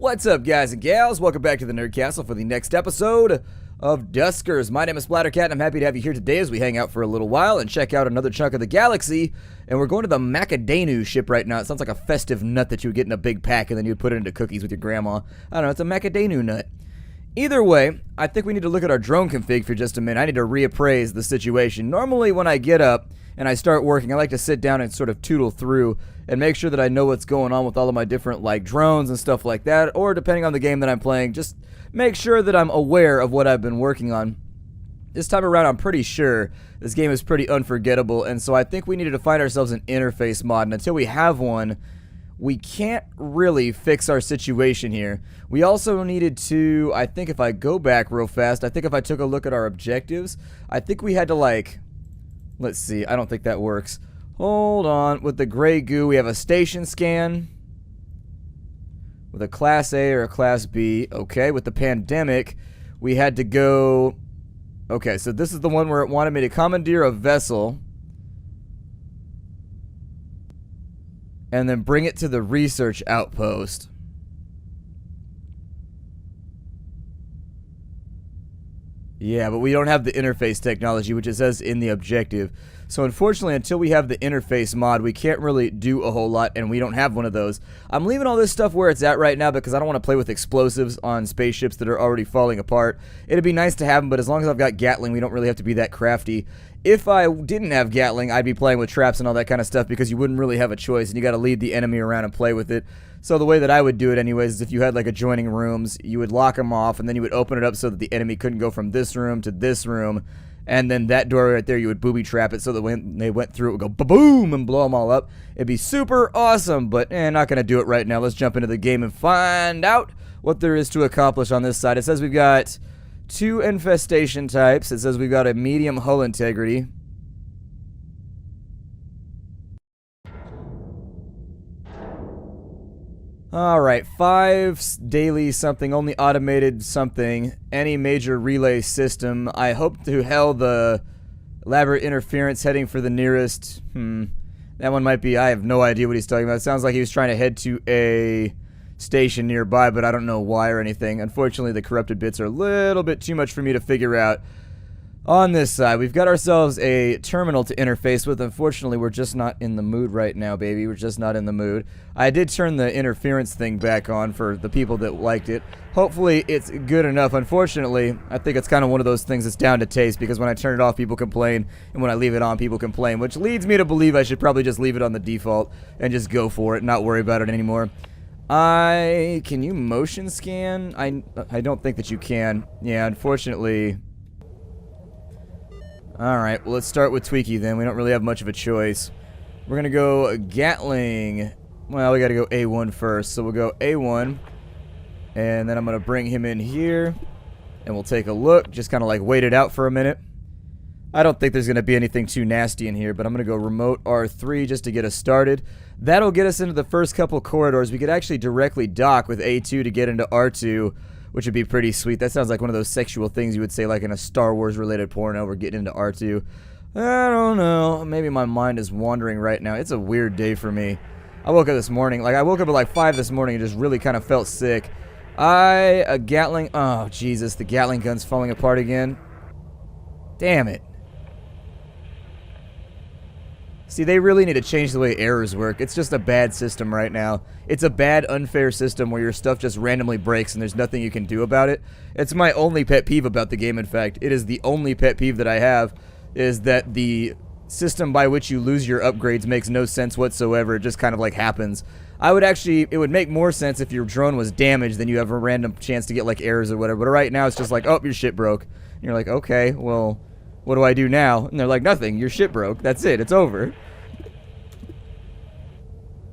What's up, guys and gals? Welcome back to the Nerd Castle for the next episode of Duskers. My name is Splattercat, and I'm happy to have you here today as we hang out for a little while and check out another chunk of the galaxy. And we're going to the Maadu ship right now. It sounds like a festive nut that you would get in a big pack and then you'd put it into cookies with your grandma. I don't know, it's a Maadu nut. Either way, I think we need to look at our drone config for just a minute. I need to reappraise the situation. Normally when I get up and I start working, I like to sit down and sort of tootle through and make sure that I know what's going on with all of my different drones and stuff like that, or depending on the game that I'm playing, just make sure that I'm aware of what I've been working on. This time around, I'm pretty sure this game is pretty unforgettable, and so I think we needed to find ourselves an interface mod, and until we have one, we can't really fix our situation here. We also needed to, I think if I go back real fast, I think if I took a look at our objectives, I think we had to let's see, I don't think that works. Hold on, with the gray goo, we have a station scan with a Class A or a Class B. Okay, with the pandemic, we had to go... Okay, so this is the one where it wanted me to commandeer a vessel and then bring it to the research outpost. Yeah, but we don't have the interface technology, which it says in the objective. So unfortunately, until we have the interface mod, we can't really do a whole lot, and we don't have one of those. I'm leaving all this stuff where it's at right now because I don't want to play with explosives on spaceships that are already falling apart. It'd be nice to have them, but as long as I've got Gatling, we don't really have to be that crafty. If I didn't have Gatling, I'd be playing with traps and all that kind of stuff because you wouldn't really have a choice, and you got to lead the enemy around and play with it. So the way that I would do it anyways is if you had adjoining rooms, you would lock them off, and then you would open it up so that the enemy couldn't go from this room to this room, and then that door right there, you would booby trap it so that when they went through, it would go ba-boom and blow them all up. It'd be super awesome, but not going to do it right now. Let's jump into the game and find out what there is to accomplish on this side. It says we've got 2 infestation types. It says we've got a medium hull integrity. Alright, 5 daily something, only automated something, any major relay system. I hope to hell the elaborate interference heading for the nearest, that one might be, I have no idea what he's talking about. It sounds like he was trying to head to a station nearby, but I don't know why or anything. Unfortunately, the corrupted bits are a little bit too much for me to figure out. On this side, we've got ourselves a terminal to interface with. Unfortunately, we're just not in the mood right now, baby. We're just not in the mood. I did turn the interference thing back on for the people that liked it. Hopefully, it's good enough. Unfortunately, I think it's kind of one of those things that's down to taste, because when I turn it off, people complain, and when I leave it on, people complain, which leads me to believe I should probably just leave it on the default and just go for it and not worry about it anymore. Can you motion scan? I don't think that you can. Yeah, unfortunately... Alright, well, let's start with Tweaky then. We don't really have much of a choice. We're going to go Gatling. Well, we got to go A1 first. So we'll go A1. And then I'm going to bring him in here. And we'll take a look. Just kind of wait it out for a minute. I don't think there's going to be anything too nasty in here. But I'm going to go remote R3 just to get us started. That'll get us into the first couple corridors. We could actually directly dock with A2 to get into R2, which would be pretty sweet. That sounds like one of those sexual things you would say in a Star Wars related porno. We're getting into R2. I don't know. Maybe my mind is wandering right now. It's a weird day for me. I woke up this morning. I woke up at 5 this morning and just really kind of felt sick. A Gatling. Oh, Jesus. The Gatling gun's falling apart again. Damn it. See, they really need to change the way errors work. It's just a bad system right now. It's a bad, unfair system where your stuff just randomly breaks and there's nothing you can do about it. It's my only pet peeve about the game, in fact. It is the only pet peeve that I have, is that the system by which you lose your upgrades makes no sense whatsoever. It just kind of happens. It would make more sense if your drone was damaged, then you have a random chance to get errors or whatever. But right now it's just oh, your shit broke. And you're okay, well... what do I do now? And they're nothing, your shit broke. That's it, it's over.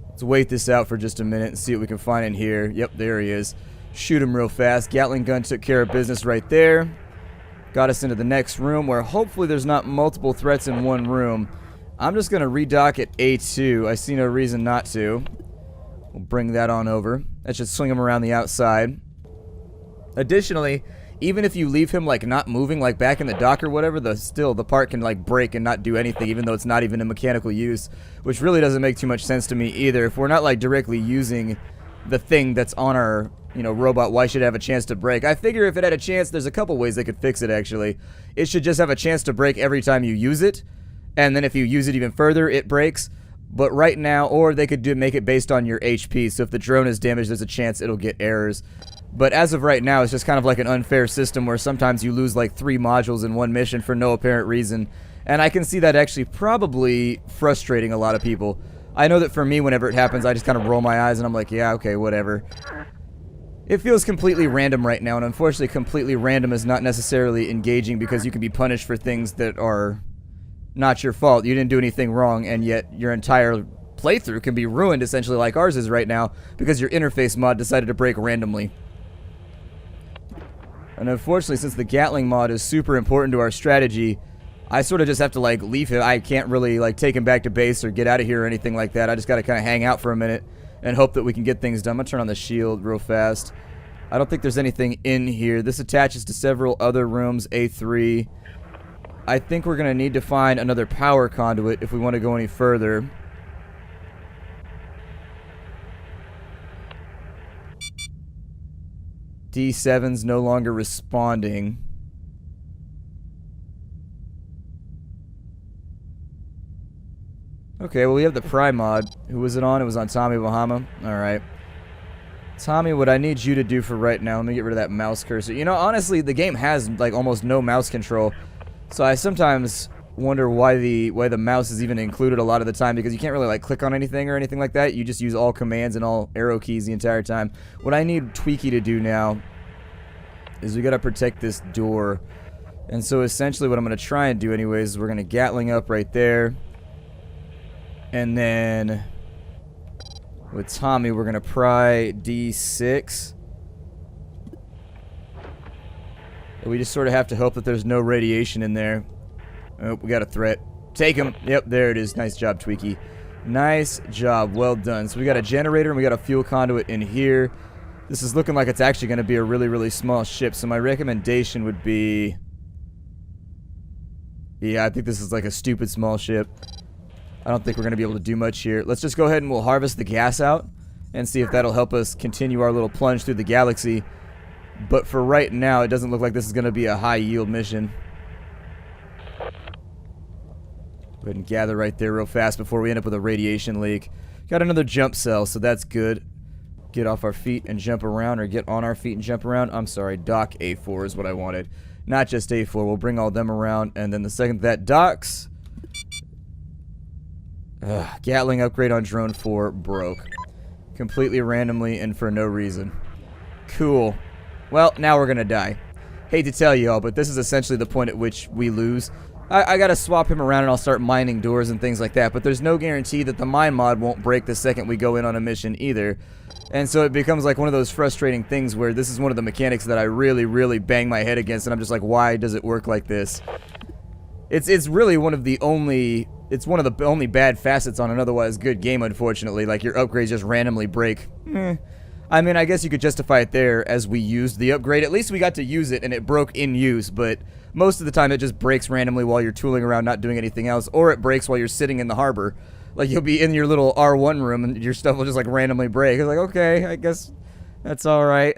Let's wait this out for just a minute and see what we can find in here. Yep, there he is. Shoot him real fast. Gatling gun took care of business right there. Got us into the next room where hopefully there's not multiple threats in one room. I'm just going to redock at A2. I see no reason not to. We'll bring that on over. That should swing him around the outside. Additionally, even if you leave him not moving back in the dock or whatever, the part can break and not do anything, even though it's not even in mechanical use, which really doesn't make too much sense to me either. If we're not directly using the thing that's on our you know, robot, why should it have a chance to break? I figure if it had a chance, there's a couple ways they could fix it, actually. It should just have a chance to break every time you use it, and then if you use it even further, it breaks. But right now, or they could make it based on your HP, so if the drone is damaged, there's a chance it'll get errors. But as of right now, it's just kind of like an unfair system where sometimes you lose like 3 modules in one mission for no apparent reason. And I can see that actually probably frustrating a lot of people. I know that for me, whenever it happens, I just kind of roll my eyes and I'm like, yeah, okay, whatever. It feels completely random right now, and unfortunately completely random is not necessarily engaging because you can be punished for things that are not your fault. You didn't do anything wrong, and yet your entire playthrough can be ruined, essentially like ours is right now, because your interface mod decided to break randomly. And unfortunately, since the Gatling mod is super important to our strategy, I sort of just have to like leave him. I can't really like take him back to base or get out of here or anything like that. I just got to kind of hang out for a minute and hope that we can get things done. I'm going to turn on the shield real fast. I don't think there's anything in here. This attaches to several other rooms, A3. I think we're going to need to find another power conduit if we want to go any further. D7's no longer responding. Okay, well we have the Prime mod. Who was it on? It was on Tommy Bahama. Alright. Tommy, what I need you to do for right now, let me get rid of that mouse cursor. You know, honestly, the game has like almost no mouse control. So I sometimes wonder why the mouse is even included a lot of the time, because you can't really like click on anything or anything like that. You just use all commands and all arrow keys the entire time. What I need Tweaky to do now is we gotta protect this door. And so essentially what I'm gonna try and do anyways is we're gonna Gatling up right there. And then with Tommy, we're going to pry D6. We just sort of have to hope that there's no radiation in there. Oh, we got a threat. Take him. Yep, there it is. Nice job, Tweaky. Nice job. Well done. So we got a generator and we got a fuel conduit in here. This is looking like it's actually going to be a really, really small ship. So my recommendation would be... yeah, I think this is like a stupid small ship. I don't think we're going to be able to do much here. Let's just go ahead and we'll harvest the gas out and see if that'll help us continue our little plunge through the galaxy. But for right now, it doesn't look like this is going to be a high-yield mission. Go ahead and gather right there real fast before we end up with a radiation leak. Got another jump cell, so that's good. Get off our feet and jump around, or get on our feet and jump around. I'm sorry, dock A4 is what I wanted. Not just A4. We'll bring all them around, and then the second that docks... Gatling upgrade on drone 4 broke. Completely randomly and for no reason. Cool. Well, now we're gonna die. Hate to tell you all, but this is essentially the point at which we lose. I gotta swap him around and I'll start mining doors and things like that, but there's no guarantee that the mine mod won't break the second we go in on a mission either. And so it becomes like one of those frustrating things where this is one of the mechanics that I really, really bang my head against, and I'm just like, why does it work like this? It's really one of the only... it's one of the only bad facets on an otherwise good game, unfortunately. Like, your upgrades just randomly break. I mean, I guess you could justify it there as we used the upgrade. At least we got to use it and it broke in use, but most of the time it just breaks randomly while you're tooling around not doing anything else, or it breaks while you're sitting in the harbor. Like, you'll be in your little R1 room and your stuff will just, like, randomly break. It's like, okay, I guess that's alright.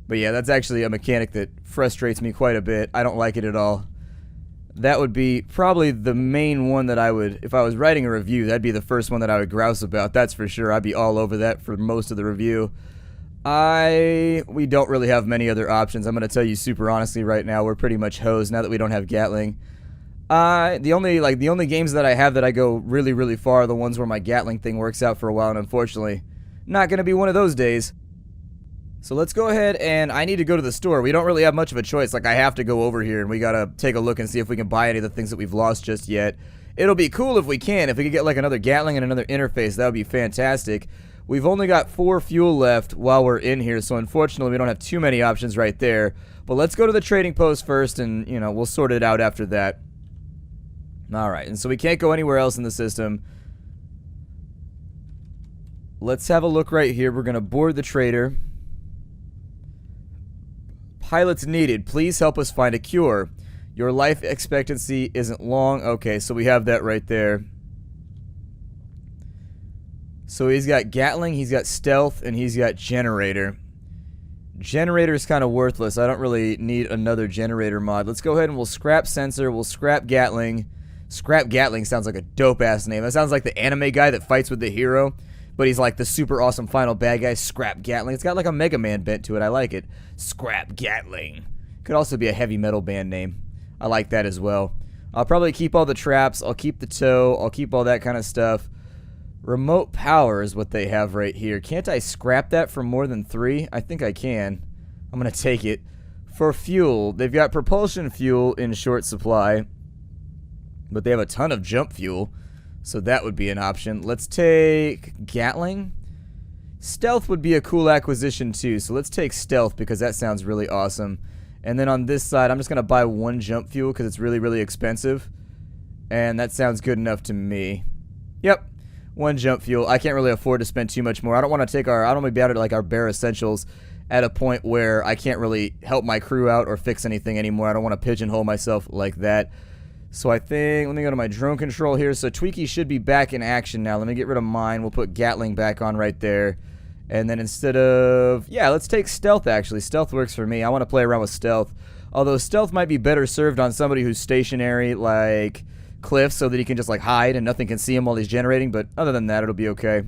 But yeah, that's actually a mechanic that frustrates me quite a bit. I don't like it at all. That would be probably the main one that I would, if I was writing a review, that'd be the first one that I would grouse about, that's for sure. I'd be all over that for most of the review. We don't really have many other options. I'm going to tell you super honestly right now, we're pretty much hosed now that we don't have Gatling. The only games that I have that I go really, really far are the ones where my Gatling thing works out for a while, and unfortunately, not going to be one of those days. So let's go ahead, and I need to go to the store. We don't really have much of a choice. Like, I have to go over here, and we gotta take a look and see if we can buy any of the things that we've lost just yet. It'll be cool if we can. If we could get, like, another Gatling and another interface, that would be fantastic. We've only got 4 fuel left while we're in here, so unfortunately we don't have too many options right there. But let's go to the trading post first, and, you know, we'll sort it out after that. Alright, and so we can't go anywhere else in the system. Let's have a look right here. We're gonna board the trader. Pilots needed. Please help us find a cure. Your life expectancy isn't long. Okay, so we have that right there. So he's got Gatling, he's got Stealth, and he's got Generator. Generator is kind of worthless. I don't really need another Generator mod. Let's go ahead and we'll scrap Sensor, we'll scrap Gatling. Scrap Gatling sounds like a dope-ass name. That sounds like the anime guy that fights with the hero, but he's like the super awesome final bad guy. Scrap Gatling. It's got like a Mega Man bent to it. I like it. Scrap Gatling. Could also be a heavy metal band name. I like that as well. I'll probably keep all the traps. I'll keep the tow. I'll keep all that kind of stuff. Remote power is what they have right here. Can't I scrap that for more than 3? I think I can. I'm going to take it. For fuel, they've got propulsion fuel in short supply, but they have a ton of jump fuel, so that would be an option. Let's take Gatling. Stealth would be a cool acquisition too, so let's take Stealth because that sounds really awesome. And then on this side, I'm just going to buy 1 jump fuel because it's really, really expensive, and that sounds good enough to me. Yep. 1 jump fuel. I can't really afford to spend too much more. I don't want to take our, I don't want to be out at like our bare essentials at a point where I can't really help my crew out or fix anything anymore. I don't want to pigeonhole myself like that. So I think, let me go to my drone control here. So Tweaky should be back in action now. Let me get rid of mine. We'll put Gatling back on right there. And then instead of, yeah, let's take Stealth actually. Stealth works for me. I want to play around with Stealth. Although Stealth might be better served on somebody who's stationary like Cliff, so that he can just like hide and nothing can see him while he's generating, but other than that it'll be okay.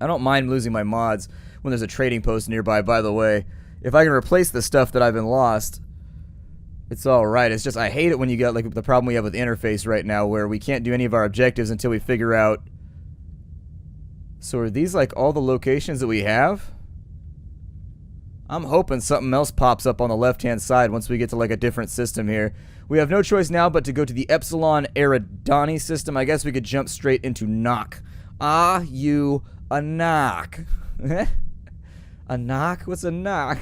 I don't mind losing my mods when there's a trading post nearby, by the way. If I can replace the stuff that I've been lost, it's alright. It's just I hate it when you get like the problem we have with interface right now where we can't do any of our objectives until we figure out. So are these like all the locations that we have? I'm hoping something else pops up on the left-hand side once we get to like a different system here. We have no choice now but to go to the Epsilon Eridani system. I guess we could jump straight into knock. Ah, you a knock. A knock? What's a knock?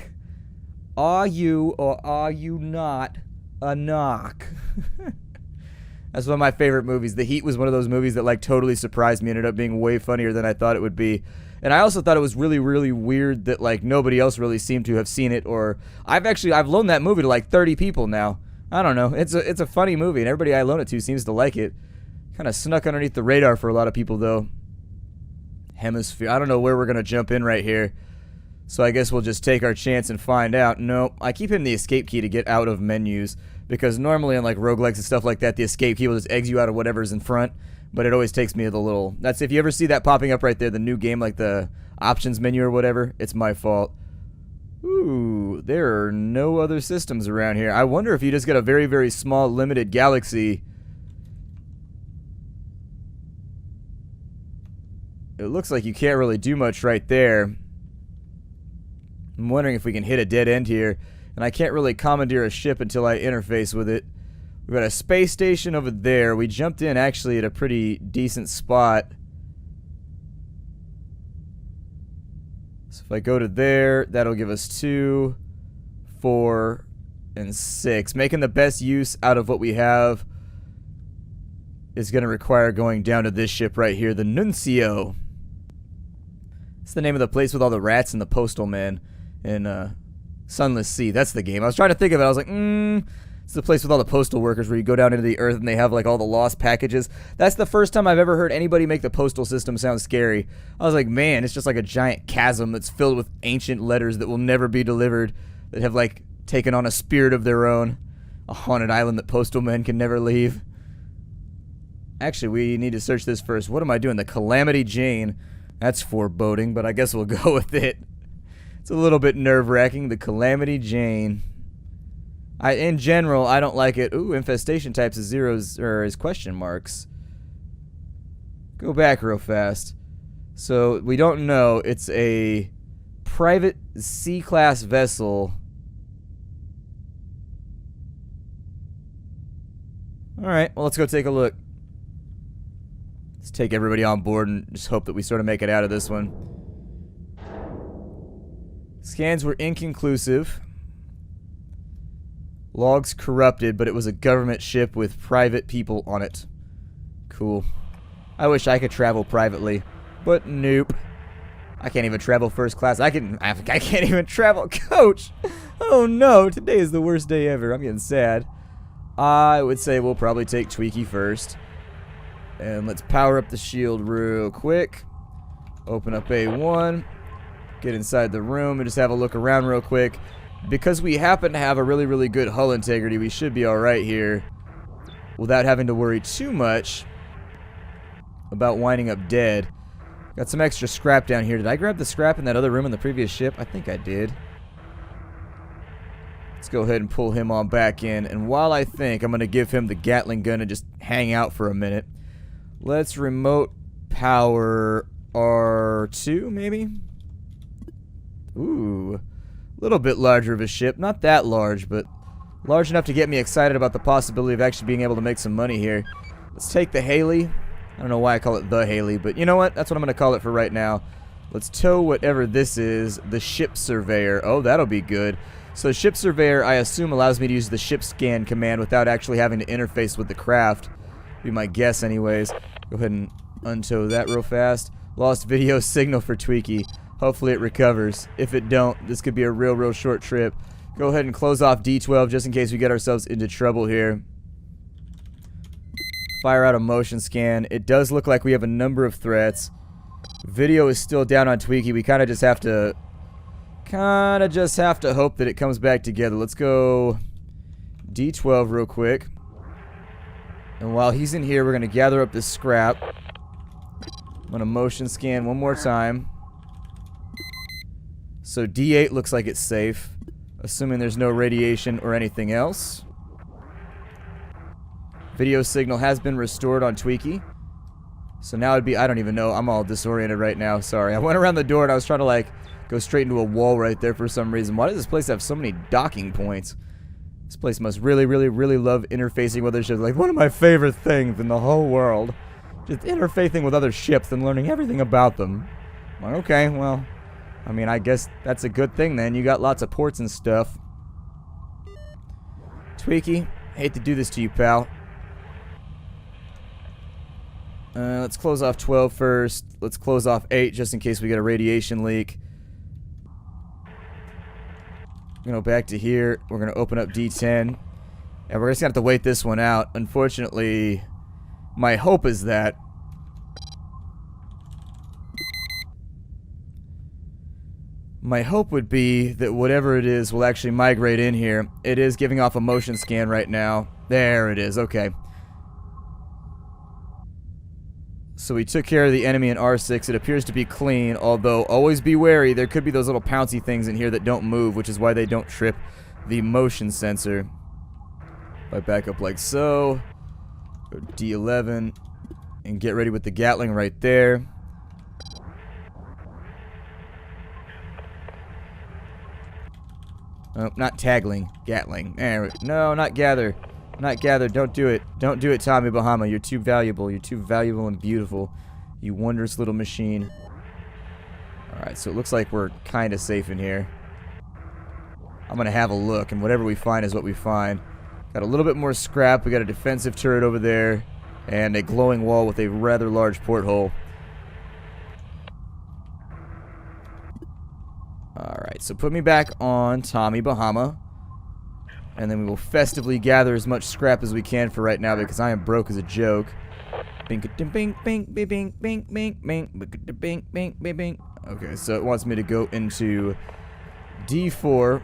Are you or are you not a knock? That's one of my favorite movies. The Heat was one of those movies that like totally surprised me and ended up being way funnier than I thought it would be. And I also thought it was really, really weird that like nobody else really seemed to have seen it, or I've loaned that movie to like 30 people now. I don't know. It's a funny movie and everybody I loan it to seems to like it. Kind of snuck underneath the radar for a lot of people though. Hemisphere. I don't know where we're going to jump in right here. So I guess we'll just take our chance and find out. Nope. I keep hitting the escape key to get out of menus because normally on like roguelikes and stuff like that, the escape key will just exit you out of whatever's in front. But it always takes me to the little... That's if you ever see that popping up right there, the new game, like the options menu or whatever, it's my fault. Ooh, there are no other systems around here. I wonder if you just get a very, very small, limited galaxy. It looks like you can't really do much right there. I'm wondering if we can hit a dead end here. And I can't really commandeer a ship until I interface with it. We've got a space station over there. We jumped in actually at a pretty decent spot. So if I go to there, that'll give us 2, 4, and 6. Making the best use out of what we have is going to require going down to this ship right here, the Nuncio. It's the name of the place with all the rats and the postal man in Sunless Sea. That's the game. I was trying to think of it. I was like, it's the place with all the postal workers where you go down into the earth and they have like all the lost packages. That's the first time I've ever heard anybody make the postal system sound scary. I was like, man, it's just like a giant chasm that's filled with ancient letters that will never be delivered, that have like taken on a spirit of their own. A haunted island that postal men can never leave. Actually, we need to search this first. What am I doing? The Calamity Jane. That's foreboding, but I guess we'll go with it. It's a little bit nerve-wracking. The Calamity Jane. In general, I don't like it. Ooh, infestation types is zeros, or is question marks. Go back real fast. So, we don't know. It's a private C-class vessel. Alright, well, let's go take a look. Let's take everybody on board and just hope that we sort of make it out of this one. Scans were inconclusive. Logs corrupted, but it was a government ship with private people on it. Cool. I wish I could travel privately, but nope. I can't even travel first class. I can't even travel coach. Oh no, today is the worst day ever. I'm getting sad. I would say we'll probably take Tweaky first. And let's power up the shield real quick. Open up A1. Get inside the room and just have a look around real quick. Because we happen to have a really, really good hull integrity, we should be alright here without having to worry too much about winding up dead. Got some extra scrap down here. Did I grab the scrap in that other room in the previous ship? I think I did. Let's go ahead and pull him on back in. And while I think, I'm going to give him the Gatling gun and just hang out for a minute. Let's remote power R2, maybe? Ooh. A little bit larger of a ship. Not that large, but large enough to get me excited about the possibility of actually being able to make some money here. Let's take the Haley. I don't know why I call it the Haley, but you know what? That's what I'm going to call it for right now. Let's tow whatever this is, the Ship Surveyor. Oh, that'll be good. So Ship Surveyor, I assume, allows me to use the ship scan command without actually having to interface with the craft. Be my guess anyways. Go ahead and untow that real fast. Lost video signal for Tweaky. Hopefully it recovers. If it don't, this could be a real short trip. Go ahead and close off D12 just in case we get ourselves into trouble here. Fire out a motion scan. It does look like we have a number of threats. Video is still down on Tweaky. We kind of just have to hope that it comes back together. Let's go D12 real quick. And while he's in here, we're going to gather up this scrap. I'm going to motion scan one more time. So D8 looks like it's safe, assuming there's no radiation or anything else. Video signal has been restored on Tweaky. So now it'd be, I don't even know, I'm all disoriented right now, sorry. I went around the door and I was trying to like go straight into a wall right there for some reason. Why does this place have so many docking points? This place must really love interfacing with other ships. Like one of my favorite things in the whole world. Just interfacing with other ships and learning everything about them. I'm like, okay, well, I mean, I guess that's a good thing then. You got lots of ports and stuff. Tweaky, hate to do this to you, pal. Let's close off 12 first. Let's close off 8 just in case we get a radiation leak. We're going to go back to here. We're going to open up D10. And we're just going to have to wait this one out. Unfortunately, my hope is that would be that whatever it is will actually migrate in here. It is giving off a motion scan right now. There it is. Okay. So we took care of the enemy in R6. It appears to be clean, although always be wary. There could be those little pouncy things in here that don't move, which is why they don't trip the motion sensor. If I back up like so, go D11, and get ready with the Gatling right there. Oh, not Tagling, Gatling. No, not Gather. Not Gather. Don't do it. Don't do it, Tommy Bahama. You're too valuable. You're too valuable and beautiful. You wondrous little machine. Alright, so it looks like we're kind of safe in here. I'm going to have a look, and whatever we find is what we find. Got a little bit more scrap. We got a defensive turret over there, and a glowing wall with a rather large porthole. Alright, so put me back on Tommy Bahama. And then we will festively gather as much scrap as we can for right now because I am broke as a joke. Okay, so it wants me to go into D4.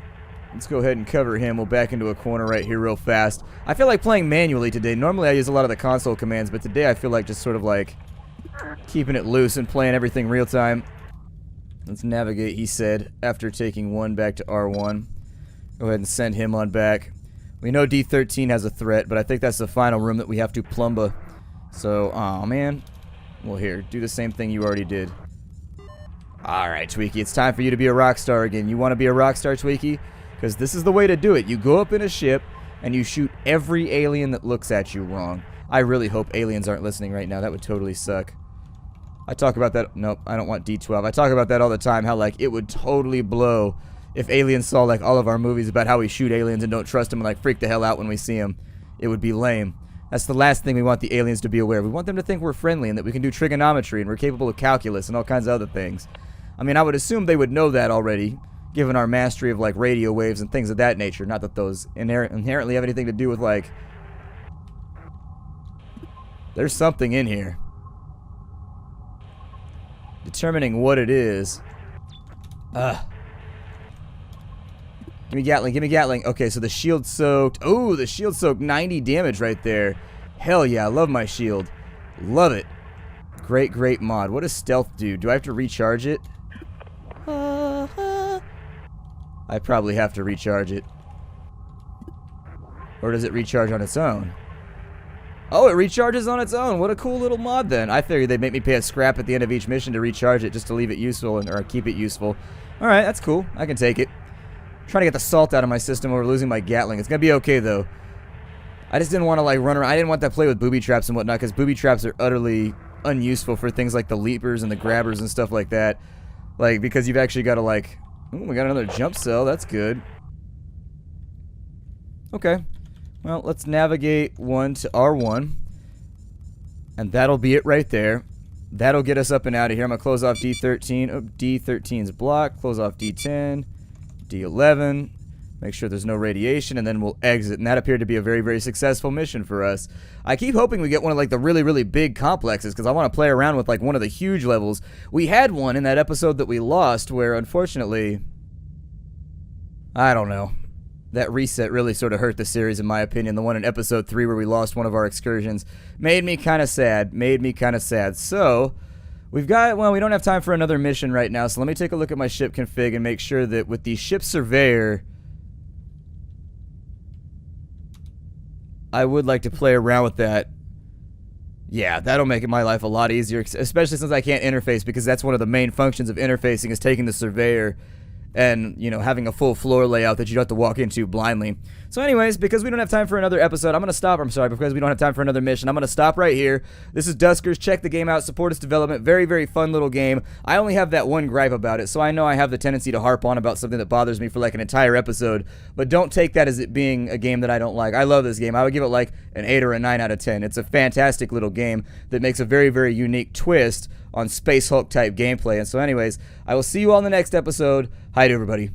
Let's go ahead and cover him. We'll back into a corner right here real fast. I feel like playing manually today. Normally I use a lot of the console commands, but today I feel like just sort of like keeping it loose and playing everything real time. Let's navigate, he said, after taking 1 back to R1. Go ahead and send him on back. We know D13 has a threat, but I think that's the final room that we have to plumba. So, aw, man. Well, here, do the same thing you already did. Alright, Tweaky, it's time for you to be a rock star again. You want to be a rock star, Tweaky? Because this is the way to do it. You go up in a ship, and you shoot every alien that looks at you wrong. I really hope aliens aren't listening right now. That would totally suck. I talk about that. Nope, I don't want D12. I talk about that all the time, how, like, it would totally blow if aliens saw, like, all of our movies about how we shoot aliens and don't trust them and, like, freak the hell out when we see them. It would be lame. That's the last thing we want the aliens to be aware of. We want them to think we're friendly and that we can do trigonometry and we're capable of calculus and all kinds of other things. I mean, I would assume they would know that already, given our mastery of, like, radio waves and things of that nature. Not that those inherently have anything to do with, like... There's something in here. determining what it is. Give me Gatling, give me Gatling. Okay, so the shield soaked. Oh, the shield soaked 90 damage right there. Hell yeah, I love my shield. Love it. Great, great mod. What does stealth do? Do I have to recharge it? I probably have to recharge it. Or does it recharge on its own? Oh, it recharges on its own. What a cool little mod then. I figured they'd make me pay a scrap at the end of each mission to recharge it just to leave it useful or keep it useful. Alright, that's cool. I can take it. I'm trying to get the salt out of my system over losing my Gatling. It's gonna be okay though. I just didn't want to like run around. I didn't want to play with booby traps and whatnot because booby traps are utterly unuseful for things like the leapers and the grabbers and stuff like that. Like, because you've actually got to like... Oh, we got another jump cell. That's good. Okay. Well, let's navigate 1 to R1. And that'll be it right there. That'll get us up and out of here. I'm going to close off D13. Oh, D13's blocked. Close off D10. D11. Make sure there's no radiation, and then we'll exit. And that appeared to be a very, very successful mission for us. I keep hoping we get one of like the really, really big complexes because I want to play around with like one of the huge levels. We had one in that episode that we lost where, unfortunately, I don't know. That reset really sort of hurt the series, in my opinion. The one in episode 3 where we lost one of our excursions made me kind of sad. So, we've got, well, we don't have time for another mission right now. So let me take a look at my ship config and make sure that with the ship surveyor, I would like to play around with that. Yeah, that'll make my life a lot easier, especially since I can't interface, because that's one of the main functions of interfacing is taking the surveyor and, you know, having a full floor layout that you don't have to walk into blindly. So anyways, because we don't have time for another episode, I'm going to stop. I'm sorry, because we don't have time for another mission, I'm going to stop right here. This is Duskers. Check the game out. Support its development. Very, very fun little game. I only have that one gripe about it, so I know I have the tendency to harp on about something that bothers me for like an entire episode, but don't take that as it being a game that I don't like. I love this game. I would give it like an 8 or a 9 out of 10. It's a fantastic little game that makes a very, very unique twist on Space Hulk type gameplay. And so anyways, I will see you all in the next episode. Hi to everybody.